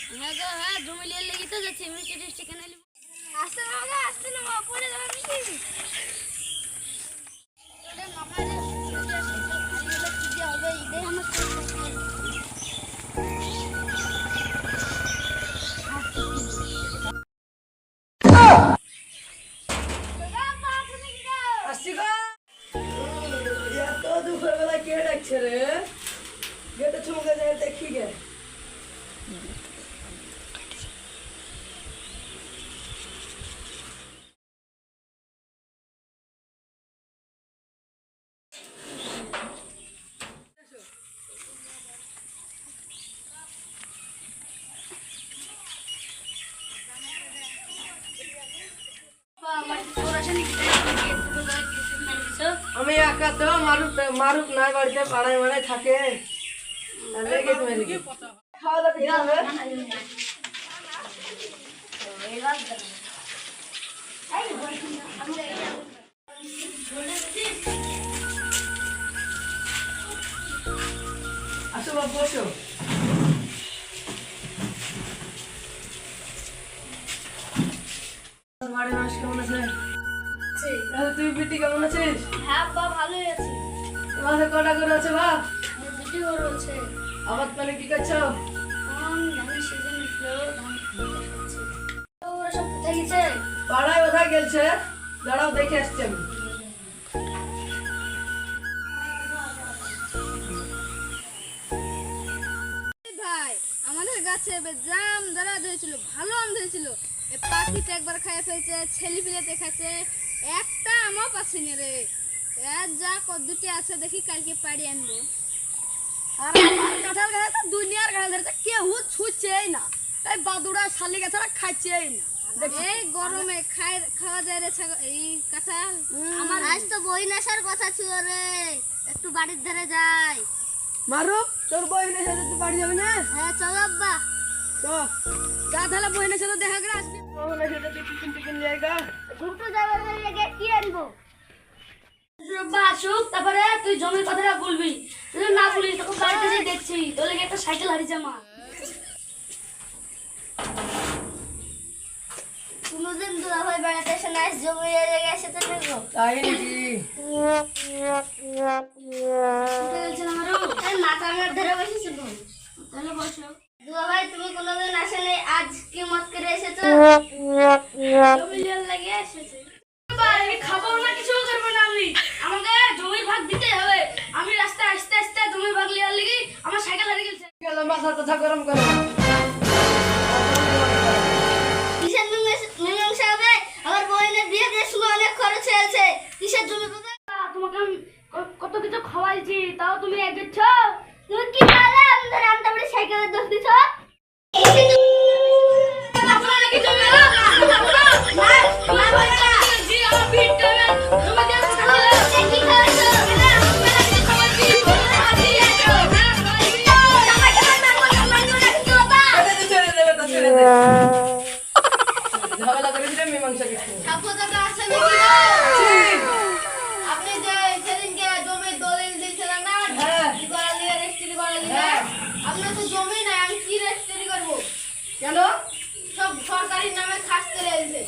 হ্যাঁ গো, হ্যাঁ জমি লিয়ে লেগে তো যাচ্ছে, মিষ্টি টিষ্টি কেন নিব? আসতে না গো, আসতে না, পড়ে যাবে মিষ্টি। ওরে মামা রে, কি যে হবে এটাই আমার আসছি গো। এত দুপুরবেলা কে ডাকছে রে? গেটে চমকে যায় দেখি গে। আমি একা তো, মারুক নাই বাড়িতে, পাড়ায় মাড়ায় থাকে। খাওয়া দাওয়া কি হবে? আসো বাবু, বসো। বাড়ির মানুষ কেমন আছে? তুই বিটি কেমন আছিস? হ্যাঁ বা ভালোই আছে। তোমাদের কটা করে আছে বাপ? দুটি গরু আছে। আবাদ পানি কি করছো? ধানের সিজন উঠলো, ধান খাচ্ছে। তো ওরা সব কোথায় গেছে? পাড়ায় কোথায় গেছে? দাঁড়াও দেখে আসছি আমি। ভাই, আমাদের গাছে এবার জাম ধরা ধরেছিল, ভালো আম ধরেছিল। এ পাখিতে একবার খাইয়ে ফেলছে, ছেলে পিলেতে খাচ্ছে, একটা আমও পাচ্ছিনি রে। এর যা দুটি আছে, দেখি কালকে পাড়ি আনবো। আর আমার কাঁঠাল গাছে তো দুনিয়ার কাঁঠাল ধরেছে, কেউ ছুঁচ্ছেই না। এই বাদুড়া শালি গাছরা খাচ্ছেই না। এই গরমে খাওয়া যায় রে এই কাঁঠাল। আমার আজ তো বই আসার কথা ছিল রে, একটু বাড়ির ধারে যাই। মারু, তোর বইনের সাথে তুই বাড়ি যাবি না? হ্যাঁ চলো আব্বা। তো যা তাহলে বইনের সাথে দেখা করে আসবি। বইনের সাথে তুই টিফিন টিফিন জায়গা। দুটো যাবে লেগে কি আনবো? আসুক, তারপরে তুই জমির কথাটা বলবি। তুই না বলিস তোকে বাড়িতে যেয়ে দেখছি, তোর লেগে একটা সাইকেল হারিয়েছে আমার। কোনোদিন দুলা ভাই বেড়াতে এসে না, জমি লেগে এসেছে দেখো। তাই নাকি? নাটানোর ধরে বসেছে তো। তাহলে বসো। দুলা ভাই তুমি কোনোদিন আসেনি, আজ কি মত করে এসেছো? জমি লেগে এসেছে। আমি খাবো না, কিছু করবো না। আমাকে জমির ভাগ দিতে হবে। আমি রাস্তায় আস্তে আস্তে জমির ভাগ লিয়ার লেগে আমার সাইকেল হারিয়ে গেছে। গেল মাথার কথা গরম করো। কিসের মীমাংসা হবে? আমার বোনের বিয়ে দিয়ে শুনে অনেক খরচ হয়েছে। কিসের জমি কোথায়? তোমাকে আমি কত কিছু খাওয়াইছি, তাও তুমি এক দিচ্ছ। তুমি কি পারলে আমাদের আমটা বলে সাইকেলের দোষ দিছ? আপনারা নাকি জমি না জি আমার ভিড় করে জমি দিয়ে কি খাওয়াইছো? ছেড়ে দেবে তো ছেড়ে দে। ঝামেলা করে দিলে মীমাংসা কিছু। সাপোদাটা আছে নাকি গো? আপনি যে সেদিনকে জমি দলিল দিয়েছিলেন না? হ্যাঁ। কি করা লিয়ে রেজিস্ট্রি করা লিয়ে? হ্যাঁ। আপনার তো জমি নাই, আমি কি রেজিস্ট্রি করব? কেন? সব সরকারি নামে খাস করে এসেছে।